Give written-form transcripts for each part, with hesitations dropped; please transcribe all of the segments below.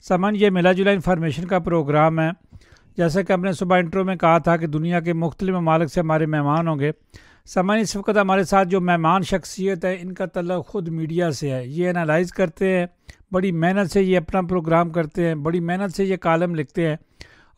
سامان یہ ملا جلا انفارمیشن کا پروگرام ہے. جیسا کہ ہم نے صبح انٹرو میں کہا تھا کہ دنیا کے مختلف ممالک سے ہمارے مہمان ہوں گے. سامان اس وقت ہمارے ساتھ جو مہمان شخصیت ہے ان کا تعلق خود میڈیا سے ہے. یہ انالائز کرتے ہیں, بڑی محنت سے یہ اپنا پروگرام کرتے ہیں, بڑی محنت سے یہ کالم لکھتے ہیں.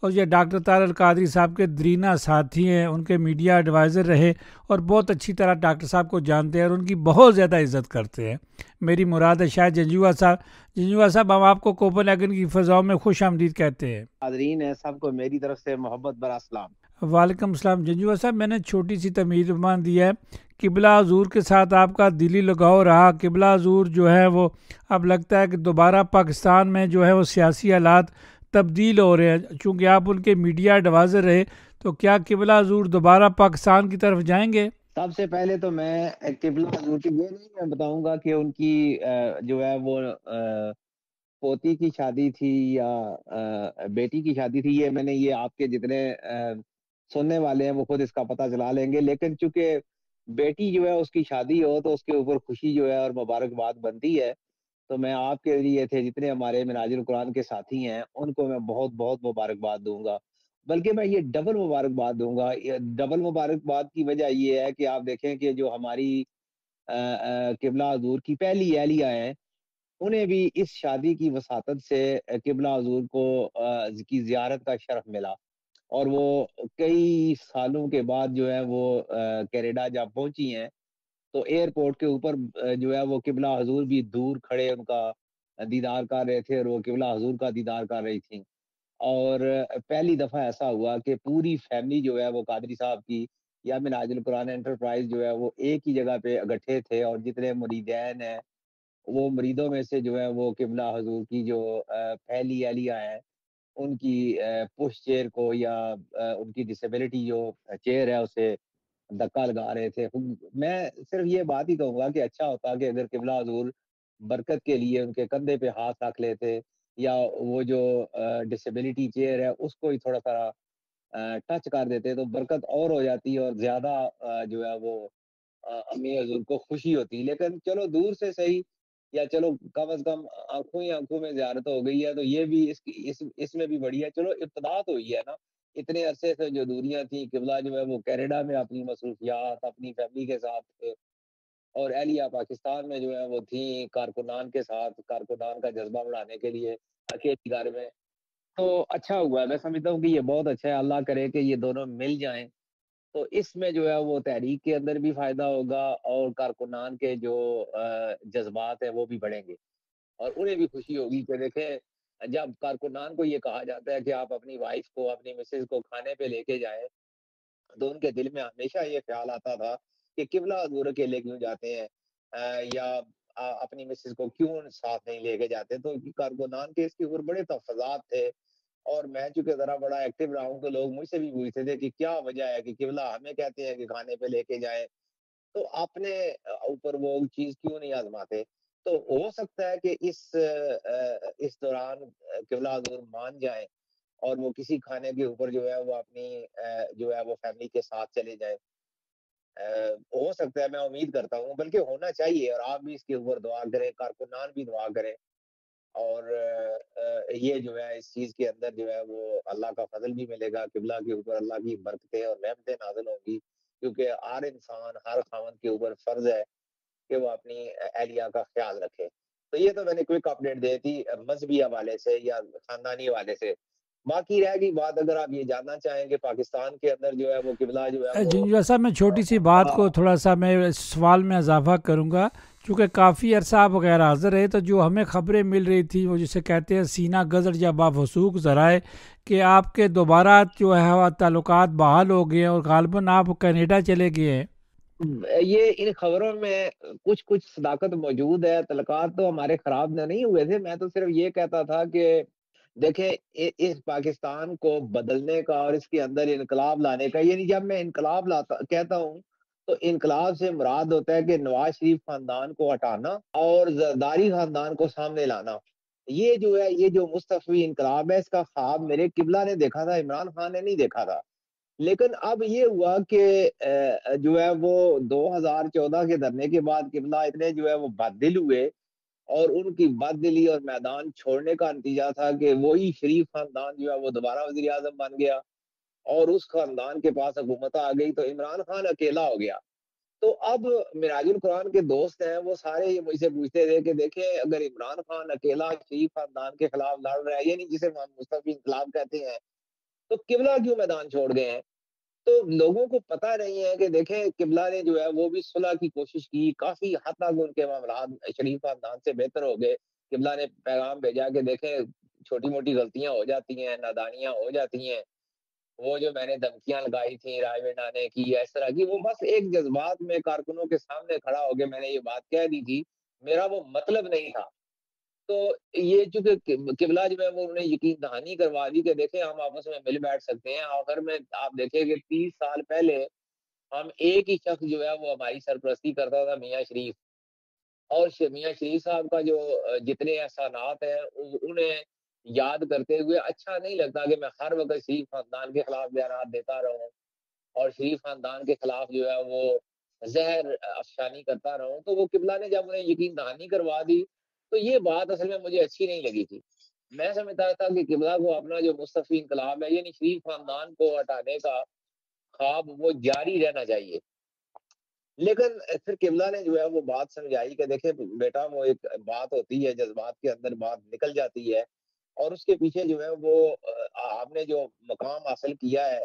اور یہ ڈاکٹر طاہر القادری صاحب کے درینہ ساتھی ہیں, ان کے میڈیا ایڈوائزر رہے اور بہت اچھی طرح ڈاکٹر صاحب کو جانتے ہیں اور ان کی بہت زیادہ عزت کرتے ہیں. میری مراد ہے شاید جنجوعہ صاحب. جنجوعہ صاحب, ہم آپ کو کوپن ہیگن کی فضاؤں میں خوش آمدید کہتے ہیں. حاضرین ہیں سب کو میری طرف سے محبت برا اسلام. وعلیکم السلام. جنجوعہ صاحب, میں نے چھوٹی سی تمہید مان دی ہے. قبلہ حضور کے ساتھ آپ کا دلی لگاؤ رہا. قبلہ حضور جو ہے وہ اب لگتا ہے کہ دوبارہ پاکستان میں جو ہے وہ سیاسی حالات تبدیل ہو رہے ہیں. چونکہ آپ ان کے میڈیا ایڈوائزر رہے, تو کیا قبلہ حضور دوبارہ پاکستان کی طرف جائیں گے؟ سب سے پہلے تو میں قبلہ حضور کی یہ نہیں میں بتاؤں گا کہ ان کی جو ہے وہ پوتی کی شادی تھی یا بیٹی کی شادی تھی. یہ آپ کے جتنے سننے والے ہیں وہ خود اس کا پتہ چلا لیں گے. لیکن چونکہ بیٹی جو ہے اس کی شادی ہو تو اس کے اوپر خوشی جو ہے اور مبارکباد بنتی ہے. تو میں آپ کے لیے تھے جتنے ہمارے مناظر القرآن کے ساتھی ہیں ان کو میں بہت بہت مبارکباد دوں گا. بلکہ میں یہ ڈبل مبارکباد دوں گا. ڈبل مبارکباد کی وجہ یہ ہے کہ آپ دیکھیں کہ جو ہماری قبلہ حضور کی پہلی اہلیہ ہیں انہیں بھی اس شادی کی وساطت سے قبلہ حضور کو کی زیارت کا شرف ملا. اور وہ کئی سالوں کے بعد جو ہے وہ کینیڈا جب پہنچی ہیں تو ایئرپورٹ کے اوپر جو ہے وہ قبلہ حضور بھی دور کھڑے ان کا دیدار کر رہے تھے اور وہ قبلہ حضور کا دیدار کر رہی تھیں. اور پہلی دفعہ ایسا ہوا کہ پوری فیملی جو ہے وہ قادری صاحب کی یا منہاج القرآن انٹرپرائز جو ہے وہ ایک ہی جگہ پہ اکٹھے تھے. اور جتنے مریدین ہیں وہ مریدوں میں سے جو ہے وہ قبلہ حضور کی جو پہلی اہلیہ ہیں ان کی پش چیئر کو یا ان کی ڈسیبلٹی جو چیئر ہے اسے دھکا لگا رہے تھے. میں صرف یہ بات ہی کہوں گا کہ اچھا ہوتا کہ اگر قبلہ حضور برکت کے لیے ان کے کندھے پہ ہاتھ رکھ لیتے یا وہ جو ڈسیبلٹی چیئر ہے اس کو ہی تھوڑا سا ٹچ کر دیتے تو برکت اور ہو جاتی اور زیادہ جو ہے وہ امی حضور کو خوشی ہوتی. لیکن چلو دور سے صحیح یا چلو کم از کم آنکھوں ہی آنکھوں میں زیارت ہو گئی ہے تو یہ بھی اس میں بھی بڑی ہے. چلو ابتدا تو ہوئی ہے نا. اتنے عرصے سے جو دوریاں تھیں قبلہ جو ہے وہ کینیڈا میں اپنی مصروفیات اپنی فیملی کے ساتھ تھے اور اہلیہ پاکستان میں جو ہے وہ تھیں کارکنان کے ساتھ, کارکنان کا جذبہ بڑھانے کے لیے اکیلی گھر میں. تو اچھا ہوا ہے, میں سمجھتا ہوں کہ یہ بہت اچھا ہے. اللہ کرے کہ یہ دونوں مل جائیں تو اس میں جو ہے وہ تحریک کے اندر بھی فائدہ ہوگا اور کارکنان کے جو جذبات ہیں وہ بھی بڑھیں گے اور انہیں بھی خوشی ہوگی. کہ دیکھیں جب کارکنان کو یہ کہا جاتا ہے کہ آپ اپنی وائف کو اپنی مسز کو کھانے پہ لے کے جائیں تو ان کے دل میں ہمیشہ یہ خیال آتا تھا کہ قبلہ حضور اکیلے کیوں جاتے ہیں یا اپنی مسز کو کیوں ساتھ نہیں لے کے جاتے. تو کارکنان کے اس کے اوپر بڑے تفضات تھے اور میں چونکہ ذرا بڑا ایکٹیو رہا ہوں تو لوگ مجھ سے بھی پوچھتے تھے کہ کیا وجہ ہے کہ قبلہ ہمیں کہتے ہیں کہ کھانے پہ لے کے جائیں تو اپنے اوپر وہ چیز کیوں نہیں آزماتے. تو ہو سکتا ہے کہ اس دوران قبلہ حضور مان جائیں اور وہ کسی کھانے کے اوپر جو ہے وہ اپنی جو ہے وہ فیملی کے ساتھ چلے جائیں. ہو سکتا ہے, میں امید کرتا ہوں, بلکہ ہونا چاہیے. اور آپ بھی اس کے اوپر دعا کریں, کارکنان بھی دعا کریں اور یہ جو ہے اس چیز کے اندر جو ہے وہ اللہ کا فضل بھی ملے گا. قبلہ کے اوپر اللہ کی برکتیں اور رحمتیں نازل ہوں گی کیونکہ ہر انسان ہر خاوند کے اوپر فرض ہے کہ وہ اپنی اہلیہ کا خیال رکھے. تو یہ تو میں نے کوئک اپڈیٹ دی تھی مذہبی حوالے سے یا خاندانی حوالے سے. باقی رہ گئی بات اگر آپ یہ جاننا چاہیں کہ پاکستان کے اندر جو ہے وہ قبلہ جو ہے وہ جنجوعہ صاحب, میں چھوٹی سی بات کو تھوڑا سا میں سوال میں اضافہ کروں گا. چونکہ کافی عرصہ آپ غیر حاضر رہے تو جو ہمیں خبریں مل رہی تھی وہ جسے کہتے ہیں سینہ گزر یا بافسوق ذرائع کہ آپ کے دوبارہ جو ہے تعلقات بحال ہو گئے اور غالباً آپ کینیڈا چلے گئے ہیں. یہ ان خبروں میں کچھ صداقت موجود ہے. تعلقات تو ہمارے خراب نہیں ہوئے تھے. میں تو صرف یہ کہتا تھا کہ دیکھیں اس پاکستان کو بدلنے کا اور اس کے اندر انقلاب لانے کا, یعنی جب میں انقلاب کہتا ہوں تو انقلاب سے مراد ہوتا ہے کہ نواز شریف خاندان کو ہٹانا اور زرداری خاندان کو سامنے لانا. یہ جو ہے یہ جو مستفی انقلاب ہے اس کا خواب میرے قبلہ نے دیکھا تھا, عمران خان نے نہیں دیکھا تھا. لیکن اب یہ ہوا کہ جو ہے وہ 2014 کے دھرنے کے بعد قبلہ اتنے جو ہے وہ بددل ہوئے اور ان کی بد دلی اور میدان چھوڑنے کا نتیجہ تھا کہ وہی شریف خاندان جو ہے وہ دوبارہ وزیر اعظم بن گیا، اور اس خاندان کے پاس حکومت آ گئی تو عمران خان اکیلا ہو گیا۔ تو اب مراج القرآن کے دوست ہیں وہ سارے یہ مجھ سے پوچھتے تھے کہ دیکھیں اگر عمران خان اکیلا شریف خاندان کے خلاف لڑ رہا ہے، یعنی جسے محمد مصطفی انقلاب کہتے ہیں، تو قبلہ کیوں میدان چھوڑ گئے ہیں؟ تو لوگوں کو پتہ نہیں ہے کہ دیکھیں قبلہ نے جو ہے وہ بھی صلح کی کوشش کی، کافی حد تک ان کے معاملات شریف خاندان سے بہتر ہو گئے۔ قبلہ نے پیغام بھیجا کہ دیکھیں چھوٹی موٹی غلطیاں ہو جاتی ہیں، نادانیاں ہو جاتی ہیں، وہ جو میں نے دھمکیاں لگائی تھیں رائے بٹھانے کی اس طرح کی، وہ بس ایک جذبات میں کارکنوں کے سامنے کھڑا ہو کے میں نے یہ بات کہہ دی تھی، میرا وہ مطلب نہیں تھا۔ تو یہ چونکہ قبلہ جو ہے وہ انہیں یقین دہانی کروا دی کہ دیکھیں ہم آپس میں مل بیٹھ سکتے ہیں۔ آخر میں آپ دیکھیں کہ 30 سال پہلے ہم ایک ہی شخص جو ہے وہ ہماری سرپرستی کرتا تھا، میاں شریف، اور میاں شریف صاحب کا جو جتنے احسانات ہیں انہیں یاد کرتے ہوئے اچھا نہیں لگتا کہ میں ہر وقت شریف خاندان کے خلاف بیانات دیتا رہوں اور شریف خاندان کے خلاف جو ہے وہ زہر افشانی کرتا رہوں۔ تو وہ قبلہ نے جب انہیں یقین دہانی کروا دی تو یہ بات اصل میں مجھے اچھی نہیں لگی تھی۔ میں سمجھتا تھا کہ قبلہ کو اپنا جو مصطفی انقلاب ہے یعنی شریف خاندان کو ہٹانے کا خواب وہ جاری رہنا چاہیے، لیکن پھر قبلہ نے جو ہے وہ بات سمجھائی کہ دیکھیں بیٹا وہ ایک بات ہوتی ہے، جذبات کے اندر بات نکل جاتی ہے، اور اس کے پیچھے جو ہے وہ آپ نے جو مقام حاصل کیا ہے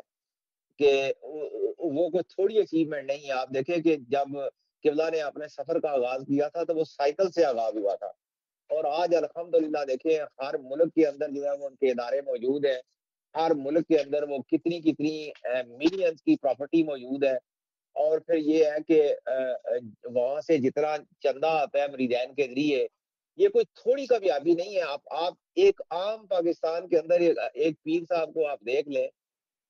کہ وہ کوئی تھوڑی اچیومنٹ نہیں ہے۔ آپ دیکھیں کہ جب قبلہ نے اپنے سفر کا آغاز کیا تھا تو وہ سائیکل سے آغاز ہوا تھا، اور آج الحمدللہ دیکھیں ہر ملک کے اندر جو ہے وہ ان کے ادارے موجود ہیں، ہر ملک کے اندر وہ کتنی کتنی ملینز کی پراپرٹی موجود ہے، اور پھر یہ ہے کہ وہاں سے جتنا چندہ آتا ہے مریدین کے ذریعے، یہ کوئی تھوڑی کامیابی نہیں ہے۔ آپ ایک عام پاکستان کے اندر ایک پیر صاحب کو آپ دیکھ لیں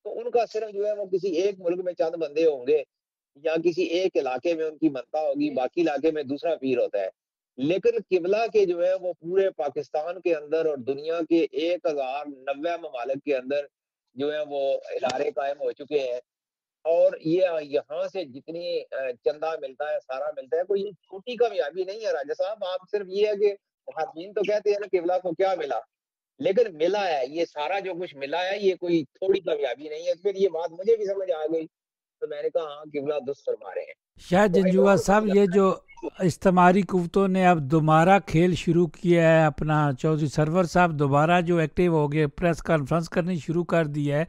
تو ان کا صرف جو ہے وہ کسی ایک ملک میں چند بندے ہوں گے، یا کسی ایک علاقے میں ان کی منتا ہوگی، باقی علاقے میں دوسرا پیر ہوتا ہے، لیکن قبلہ کے جو ہے وہ پورے پاکستان کے اندر اور دنیا کے 1090 ممالک کے اندر جو ہے وہ ادارے قائم ہو چکے ہیں، اور یہ یہاں سے جتنی چندہ ملتا ہے سارا ملتا ہے، کوئی یہ چھوٹی کامیابی نہیں ہے راجہ صاحب۔ آپ صرف یہ ہے کہ محدثین تو کہتے ہیں نا قبلہ کو کیا ملا، لیکن ملا ہے یہ سارا جو کچھ ملا ہے، یہ کوئی تھوڑی کامیابی نہیں ہے۔ پھر یہ بات مجھے بھی سمجھ آ گئی تو میں نے کہا ہاں قبلہ درست فرما رہے ہیں۔ شاید تو جنجوعہ عمران صاحب یہ جو استعماری قوتوں نے اب دوبارہ کھیل شروع کیا ہے اپنا، چودھری سرور صاحب دوبارہ جو ایکٹیو ہو گئے، پریس کانفرنس کرنی شروع کر دی ہے،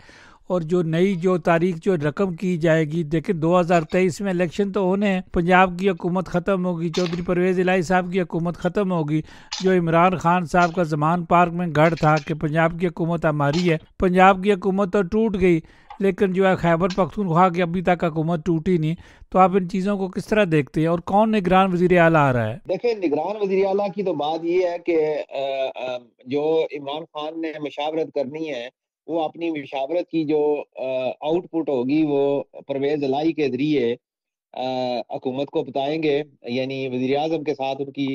اور جو نئی جو تاریخ جو رقم کی جائے گی، دیکھیں 2023 میں الیکشن تو ہونے ہیں، پنجاب کی حکومت ختم ہوگی، چودھری پرویز الہی صاحب کی حکومت ختم ہوگی، جو عمران خان صاحب کا زمان پارک میں گڑھ تھا کہ پنجاب کی حکومت ہماری ہے، پنجاب کی حکومت تو ٹوٹ گئی، لیکن جو ہے خیبر پختونخوا کی ابھی تک حکومت ٹوٹی نہیں۔ تو آپ ان چیزوں کو کس طرح دیکھتے ہیں، اور کون نگران وزیر اعلیٰ آ رہا ہے؟ دیکھیں نگران وزیر اعلیٰ کی تو بات یہ ہے کہ جو عمران خان نے مشاورت کرنی ہے وہ اپنی مشاورت کی جو آؤٹ پٹ ہوگی وہ پرویز الہی کے ذریعے حکومت کو بتائیں گے، یعنی وزیر اعظم کے ساتھ ان کی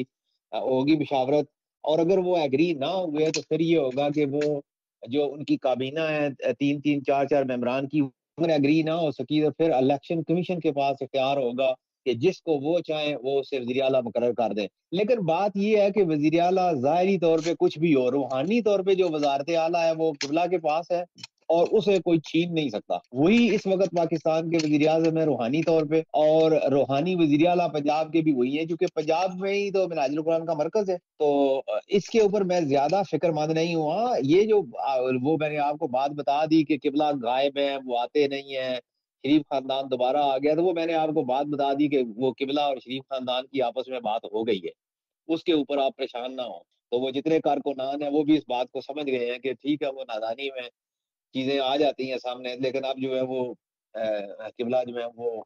ہوگی مشاورت، اور اگر وہ ایگری نہ ہوئے تو پھر یہ ہوگا کہ وہ جو ان کی کابینہ ہے 3-4 ممبران کی، اگر ایگری نہ ہو سکی تو پھر الیکشن کمیشن کے پاس اختیار ہوگا کہ جس کو وہ چاہیں وہ اسے وزیر اعلیٰ مقرر کر دیں۔ لیکن بات یہ ہے کہ وزیر اعلیٰ ظاہری طور پہ کچھ بھی ہو، روحانی طور پہ جو وزارت اعلیٰ ہے وہ قبلہ کے پاس ہے اور اسے کوئی چھین نہیں سکتا۔ وہی اس وقت پاکستان کے وزیر اعظم ہے روحانی طور پہ، اور روحانی وزیر اعلیٰ پنجاب کے بھی وہی ہیں، کیونکہ پنجاب میں ہی تو منہاج القرآن کا مرکز ہے۔ تو اس کے اوپر میں زیادہ فکر مند نہیں ہوں۔ ہاں یہ جو وہ میں نے آپ کو بات بتا دی کہ قبلہ غائب ہے، وہ آتے نہیں ہیں، شریف خاندان دوبارہ آ گیا، تو وہ میں نے آپ کو بات بتا دی کہ وہ قبلہ اور شریف خاندان کی آپس میں بات ہو گئی ہے، اس کے اوپر آپ پریشان نہ ہوں۔ تو وہ جتنے کارکنان ہیں وہ بھی اس بات کو سمجھ گئے ہیں کہ ٹھیک ہے وہ نادانی میں چیزیں آ جاتی ہیں سامنے، لیکن اب جو ہے وہ قبلہ جو ہے وہ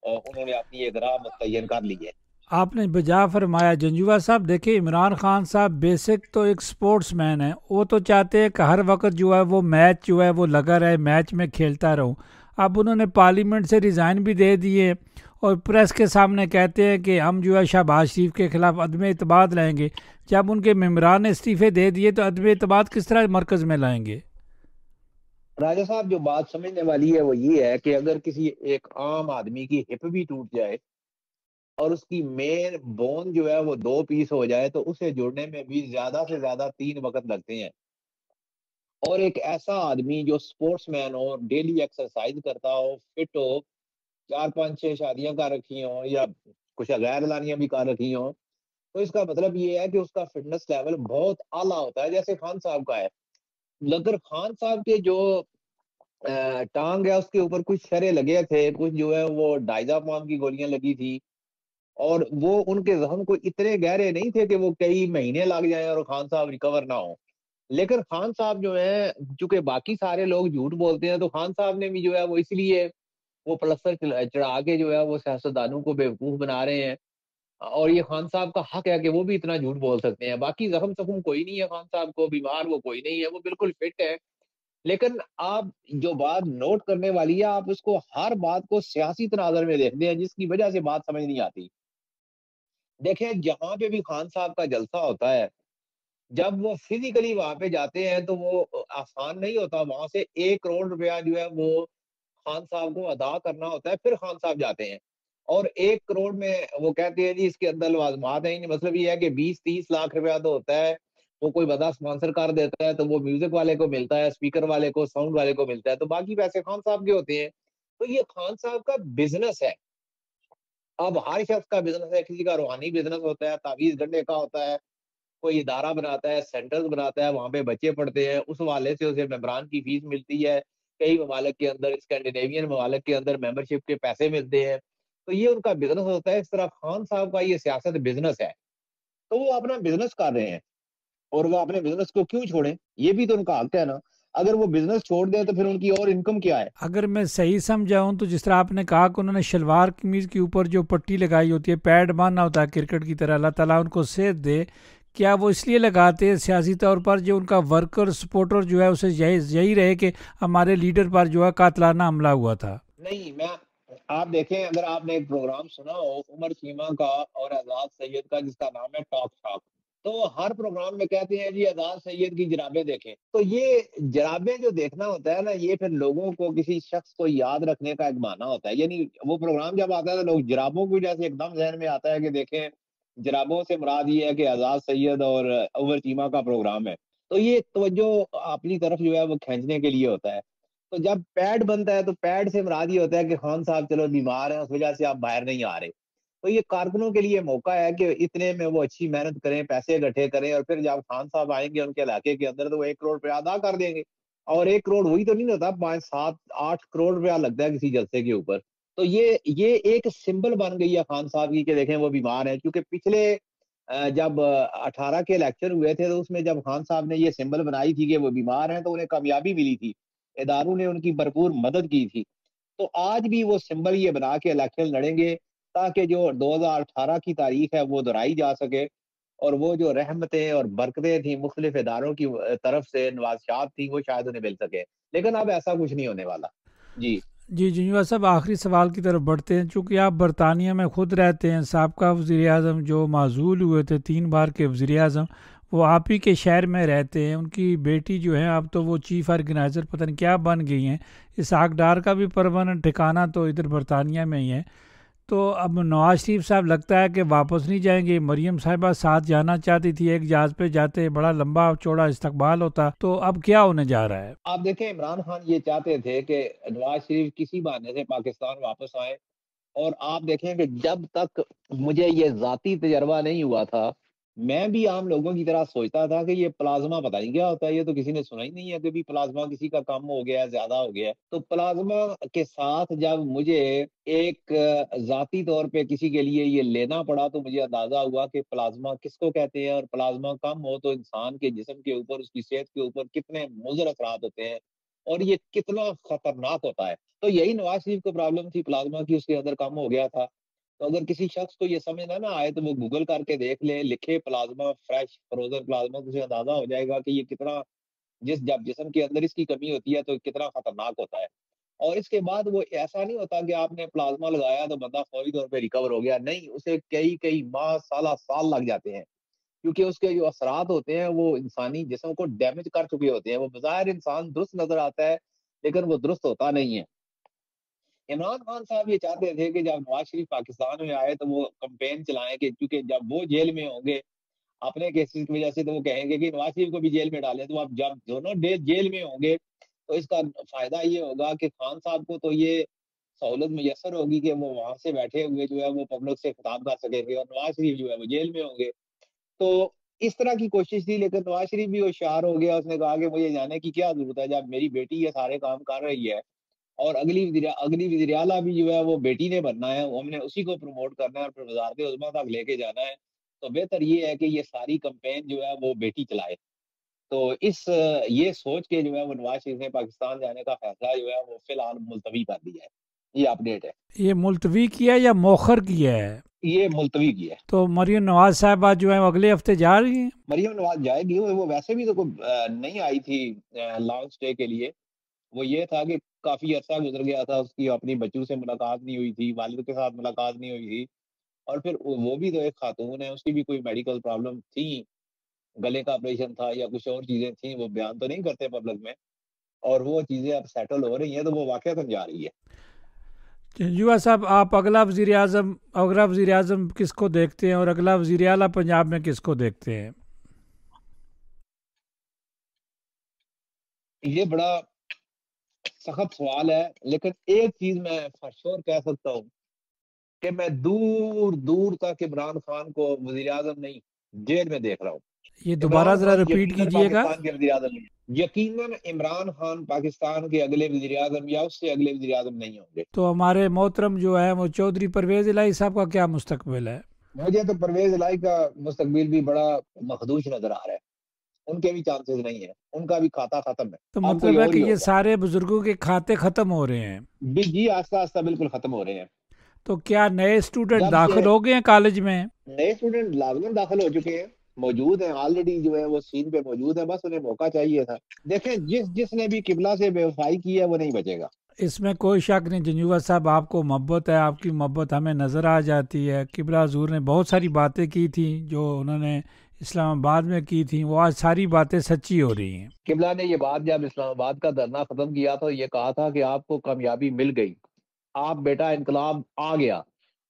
انہوں نے اپنی ایک راہ متعین کر لی ہے۔ آپ نے بجا فرمایا جنجوعہ صاحب۔ دیکھیں عمران خان صاحب بیسک تو ایک سپورٹس مین ہے، وہ تو چاہتے ہیں کہ ہر وقت جو ہے وہ میچ جو ہے وہ لگا رہے، میچ میں کھیلتا رہوں۔ اب انہوں نے پارلیمنٹ سے ریزائن بھی دے دیے، اور پریس کے سامنے کہتے ہیں کہ ہم جو ہے شہباز شریف کے خلاف عدم اعتماد لائیں گے۔ جب ان کے ممبران نے استعفے دے دیے تو عدم اعتماد کس طرح مرکز میں لائیں گے؟ راجہ صاحب جو بات سمجھنے والی ہے وہ یہ ہے کہ اگر کسی ایک عام آدمی کی ہپ بھی ٹوٹ جائے اور اس کی مین بون جو ہے وہ 2 پیس ہو جائے تو اسے جڑنے میں بھی زیادہ سے زیادہ 3 وقت لگتے ہیں. اور ایک ایسا آدمی جو اسپورٹس مین ہو، ڈیلی ایکسرسائز کرتا ہو، فٹ ہو، 4 5 6 شادیاں کر رکھی ہوں یا کچھ غیر اعلانیہ بھی کر رکھی ہوں، تو اس کا مطلب یہ ہے کہ اس کا فٹنس لیول بہت اعلیٰ ہوتا ہے، جیسے خان صاحب کا ہے. مگر خان صاحب کے جو ٹانگ ہے اس کے اوپر کچھ شرے لگے تھے، کچھ جو ہے وہ ڈائزاپام کی گولیاں لگی تھی، اور وہ ان کے زخم کو اتنے گہرے نہیں تھے کہ وہ کئی مہینے لگ جائیں اور خان صاحب ریکور نہ ہو. لیکن خان صاحب جو ہے، چونکہ باقی سارے لوگ جھوٹ بولتے ہیں، تو خان صاحب نے بھی جو ہے وہ اس لیے وہ پلستر چڑھا کے جو ہے وہ سیاستدانوں کو بیوقوف بنا رہے ہیں. اور یہ خان صاحب کا حق ہے کہ وہ بھی اتنا جھوٹ بول سکتے ہیں. باقی زخم سخم کوئی نہیں ہے خان صاحب کو، بیمار وہ کوئی نہیں ہے، وہ بالکل فٹ ہے. لیکن آپ جو بات نوٹ کرنے والی ہے، آپ اس کو ہر بات کو سیاسی تناظر میں دیکھتے ہیں، جس کی وجہ سے بات سمجھ نہیں آتی. دیکھیں جہاں پہ بھی خان صاحب کا جلسہ ہوتا ہے، جب وہ فزیکلی وہاں پہ جاتے ہیں تو وہ آسان نہیں ہوتا. وہاں سے 1 کروڑ روپیہ جو ہے وہ خان صاحب کو ادا کرنا ہوتا ہے، پھر خان صاحب جاتے ہیں. اور 1 کروڑ میں وہ کہتے ہیں جی اس کے اندر لوازمات ہیں. مطلب یہ ہے کہ 20 30 لاکھ روپیہ تو ہوتا ہے، وہ کوئی بندہ اسپانسر کر دیتا ہے تو وہ میوزک والے کو ملتا ہے، اسپیکر والے کو، ساؤنڈ والے کو ملتا ہے، تو باقی پیسے خان صاحب کے ہوتے ہیں. تو یہ خان صاحب کا بزنس ہے. اب ہر شخص کا بزنس ہے، کسی کا روحانی بزنس ہوتا ہے، تعویذ گننے کا ہوتا ہے، کوئی ادارہ بناتا ہے، سینٹرز بناتا ہے، وہاں پہ بچے پڑھتے ہیں، اس حوالے سے اسے ممبران کی فیس ملتی ہے. کئی ممالک کے اندر، اسکینڈینیوین ممالک کے اندر ممبرشپ کے پیسے ملتے ہیں. تو یہ ان کا بزنس ہوتا ہے. اس طرح خان صاحب کا یہ سیاست بزنس ہے، تو وہ اپنا بزنس کر رہے ہیں، اور وہ اپنے بزنس کو کیوں چھوڑیں؟ یہ بھی تو ان کا حق ہے نا. اگر وہ بزنس چھوڑ دیں تو پھر ان کی اور انکم کیا ہے؟ اگر میں صحیح سمجھاؤں تو جس طرح آپ نے کہا کہ انہوں نے شلوار قمیض کے اوپر جو پٹی لگائی ہوتی ہے، پیڈ باندھنا ہوتا ہے کرکٹ کی طرح، اللہ تعالیٰ ان کو صحت دے. کیا وہ اس لیے لگاتے ہیں سیاسی طور پر جو ان کا ورکر سپورٹر جو ہے اسے یہی رہے کہ ہمارے لیڈر پر جو ہے قاتلانہ حملہ ہوا تھا؟ نہیں، آپ دیکھیں، اگر آپ نے ایک پروگرام سنا ہو عمر چیمہ کا اور اعزاز سید کا، جس کا نام ہے ٹاک شاک، تو وہ ہر پروگرام میں کہتے ہیں جی اعزاز سید کی جرابیں دیکھیں. تو یہ جرابیں جو دیکھنا ہوتا ہے نا، یہ پھر لوگوں کو کسی شخص کو یاد رکھنے کا ایک بہانہ ہوتا ہے. یعنی وہ پروگرام جب آتا ہے تو لوگ جرابوں کی وجہ سے ایک دم ذہن میں آتا ہے کہ دیکھیں، جرابوں سے مراد یہ ہے کہ اعزاز سید اور عمر چیمہ کا پروگرام ہے. تو یہ توجہ اپنی طرف جو ہے وہ کھینچنے کے لیے ہوتا ہے. تو جب پیڈ بنتا ہے تو پیڈ سے مراد یہ ہوتا ہے کہ خان صاحب چلو بیمار ہیں، اس وجہ سے آپ باہر نہیں آ رہے. تو یہ کارکنوں کے لیے موقع ہے کہ اتنے میں وہ اچھی محنت کریں، پیسے اکٹھے کریں، اور پھر جب خان صاحب آئیں گے ان کے علاقے کے اندر تو وہ 1 کروڑ روپیہ ادا کر دیں گے. اور 1 کروڑ وہی تو نہیں ہوتا، 5 7 8 کروڑ روپیہ لگتا ہے کسی جلسے کے اوپر. تو یہ ایک سمبل بن گئی ہے خان صاحب کی کہ دیکھیں وہ بیمار ہیں. کیونکہ پچھلے جب 18 کے الیکشن ہوئے تھے تو اس میں جب خان صاحب نے یہ سمبل بنائی تھی کہ وہ بیمار ہیں تو انہیں کامیابی ملی تھی، اداروں نے ان کی بھرپور مدد کی تھی. تو آج بھی وہ سمبل یہ بنا کے الیکشن لڑیں گے تاکہ جو 2018 کی تاریخ ہے وہ دہرائی جا سکے، اور وہ جو رحمتیں اور برکتیں تھیں مختلف اداروں کی طرف سے، نوازشات تھی، وہ شاید انہیں مل سکے. لیکن اب ایسا کچھ نہیں ہونے والا. جی جی جنوبا صاحب، آخری سوال کی طرف بڑھتے ہیں. چونکہ آپ برطانیہ میں خود رہتے ہیں، سابقہ وزیر اعظم جو معزول ہوئے تھے 3 بار کے وزیر اعظم، وہ آپ ہی کے شہر میں رہتے ہیں. ان کی بیٹی جو ہے اب تو وہ چیف آرگنائزر پتہ نہیں کیا بن گئی ہیں. اسحاق ڈار کا بھی پرماننٹ ٹھکانہ تو ادھر برطانیہ میں ہی ہے. تو اب نواز شریف صاحب لگتا ہے کہ واپس نہیں جائیں گے. مریم صاحبہ ساتھ جانا چاہتی تھی، ایک جہاز پہ جاتے بڑا لمبا چوڑا استقبال ہوتا، تو اب کیا ہونے جا رہا ہے؟ آپ دیکھیں، عمران خان یہ چاہتے تھے کہ نواز شریف کسی بہانے سے پاکستان واپس آئے. اور آپ دیکھیں کہ جب تک مجھے یہ ذاتی تجربہ نہیں ہوا تھا، میں بھی عام لوگوں کی طرح سوچتا تھا کہ یہ پلازما پتہ نہیں کیا ہوتا ہے. یہ تو کسی نے سنا ہی نہیں ہے کہ بھی پلازما کسی کا کم ہو گیا ہے، زیادہ ہو گیا ہے. تو پلازما کے ساتھ جب مجھے ایک ذاتی طور پہ کسی کے لیے یہ لینا پڑا تو مجھے اندازہ ہوا کہ پلازما کس کو کہتے ہیں، اور پلازما کم ہو تو انسان کے جسم کے اوپر، اس کی صحت کے اوپر کتنے مضر اثرات ہوتے ہیں، اور یہ کتنا خطرناک ہوتا ہے. تو یہی نواز شریف کو پرابلم تھی پلازما کی، اس کے اندر کم ہو گیا تھا. تو اگر کسی شخص کو یہ سمجھ نہ آئے تو وہ گوگل کر کے دیکھ لے، لکھے پلازما فریش فروزن پلازما، تو اسے اندازہ ہو جائے گا کہ یہ کتنا، جب جسم کے اندر اس کی کمی ہوتی ہے تو کتنا خطرناک ہوتا ہے. اور اس کے بعد وہ ایسا نہیں ہوتا کہ آپ نے پلازما لگایا تو بندہ فوری طور پہ ریکور ہو گیا. نہیں، اسے کئی کئی ماہ، سال لگ جاتے ہیں، کیونکہ اس کے جو اثرات ہوتے ہیں وہ انسانی جسم کو ڈیمیج کر چکے ہوتے ہیں. وہ بظاہر انسان درست نظر آتا ہے لیکن وہ درست ہوتا نہیں ہے. عمران خان صاحب یہ چاہتے تھے کہ جب نواز شریف پاکستان میں آئے تو وہ کمپین چلائیں کہ کیونکہ جب وہ جیل میں ہوں گے اپنے کیسز کی وجہ سے تو وہ کہیں گے کہ نواز شریف کو بھی جیل میں ڈالیں، تو اب جب دونوں جیل میں ہوں گے تو اس کا فائدہ یہ ہوگا کہ خان صاحب کو تو یہ سہولت میسر ہوگی کہ وہ وہاں سے بیٹھے ہوئے جو ہے وہ پبلک سے خطاب کر سکیں گے، اور نواز شریف جو ہے وہ جیل میں ہوں گے. تو اس طرح کی کوشش تھی، لیکن نواز شریف بھی ہوشیار ہو گیا. اس نے کہا کہ مجھے جانے کی کیا ضرورت ہے جب میری بیٹی یہ سارے کام کر رہی ہے، اور اگلی وزیر اعلیٰ بھی جو ہے وہ بیٹی نے بننا ہے، ہم نے اسی کو پروموٹ کرنا ہے اور پھر وزارت عظمیٰ تک لے کے جانا ہے. تو بہتر یہ ہے کہ یہ ساری کمپین جو ہے وہ بیٹی چلائے. تو یہ سوچ کے جو ہے وہ نواز شریف نے پاکستان جانے کا فیصلہ جو ہے وہ فی الحال ملتوی کر دیا ہے. یہ اپڈیٹ ہے. یہ ملتوی کیا یا موخر کیا ہے؟ یہ ملتوی کیا ہے. تو مریم نواز صاحبہ جو ہے وہ اگلے ہفتے جا رہی ہیں؟ مریم نواز جائے گی. وہ ویسے بھی تو نہیں آئی تھی لانچ اسٹے کے لیے. وہ یہ تھا کہ کافی عرصہ گزر گیا تھا، اس کی اپنی بچوں سے ملاقات نہیں ہوئی تھی، والد کے ساتھ ملاقات نہیں ہوئی تھی، اور پھر وہ بھی تو ایک خاتون ہے، اس کی بھی کوئی میڈیکل پرابلم تھی، گلے کا آپریشن تھا یا کچھ اور چیزیں تھیں، وہ بیان تو نہیں کرتے پبلک میں، اور وہ چیزیں اب سیٹل ہو رہی ہیں تو وہ واقعتاً جا رہی ہے. جنجوعہ صاحب، آپ اگلا وزیر اعظم کس کو دیکھتے ہیں اور اگلا وزیر اعلیٰ پنجاب میں کس کو دیکھتے ہیں؟ یہ بڑا سخت سوال ہے، لیکن ایک چیز میں فار شور کہہ سکتا ہوں کہ میں دور دور تک عمران خان کو وزیر اعظم نہیں، جیل میں دیکھ رہا ہوں. یہ دوبارہ ذرا عمران خان ریپیٹ یقیناً کیجئے گا. پاکستان کے وزیر اعظم نہیں، یقیناً عمران خان پاکستان کے اگلے وزیر اعظم یا اس سے اگلے وزیر اعظم نہیں ہوں گے. تو ہمارے محترم جو ہے وہ چودھری پرویز الہی صاحب کا کیا مستقبل ہے؟ مجھے تو پرویز الہی کا مستقبل بھی بڑا مخدوش نظر آ رہا ہے. ان کے بھی چانسز نہیں ہیں، ان کا بھی کھاتا ختم ہے. تو مطلب ہے کہ یہ سارے بزرگوں کے کھاتے ختم ہو رہے ہیں؟ جی آہستہ آہستہ بالکل ختم ہو رہے ہیں. تو کیا نئے اسٹوڈنٹ داخل ہو گئے ہیں کالج میں؟ نئے اسٹوڈنٹ لازماً داخل ہو چکے ہیں، موجود ہیں آلریڈی، جو ہے وہ سین پہ موجود ہیں، بس انہیں موقع چاہیے تھا. دیکھیں جس نے بھی قبلہ سے بے وفائی کی ہے وہ نہیں بچے گا. اس میں کوئی شک نہیں. جنجوعہ صاحب، آپ کو محبت ہے، آپ کی محبت ہمیں نظر آ جاتی ہے. قبلہ حضور نے بہت ساری باتیں کی تھیں جو انہوں نے اسلام آباد میں کی تھیں، وہ آج ساری باتیں سچی ہو رہی ہیں. قبلہ نے یہ بات جب اسلام آباد کا دھرنا ختم کیا تو یہ کہا تھا کہ آپ کو کامیابی مل گئی، آپ بیٹا انقلاب آ گیا،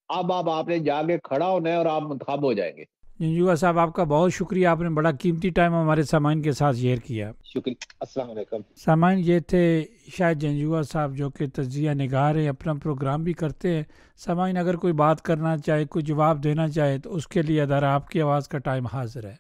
اب آپ نے جا کے کھڑا ہونا ہے اور آپ منتخب ہو جائیں گے. جنجوعہ صاحب، آپ کا بہت شکریہ، آپ نے بڑا قیمتی ٹائم ہمارے سامعین کے ساتھ شیئر کیا. شکریہ. السلام علیکم. سامعین، یہ تھے شاید جنجوعہ صاحب جو کہ تجزیہ نگار ہیں، اپنا پروگرام بھی کرتے ہیں. سامعین، اگر کوئی بات کرنا چاہے، کوئی جواب دینا چاہے تو اس کے لیے ادارہ آپ کی آواز کا ٹائم حاضر ہے.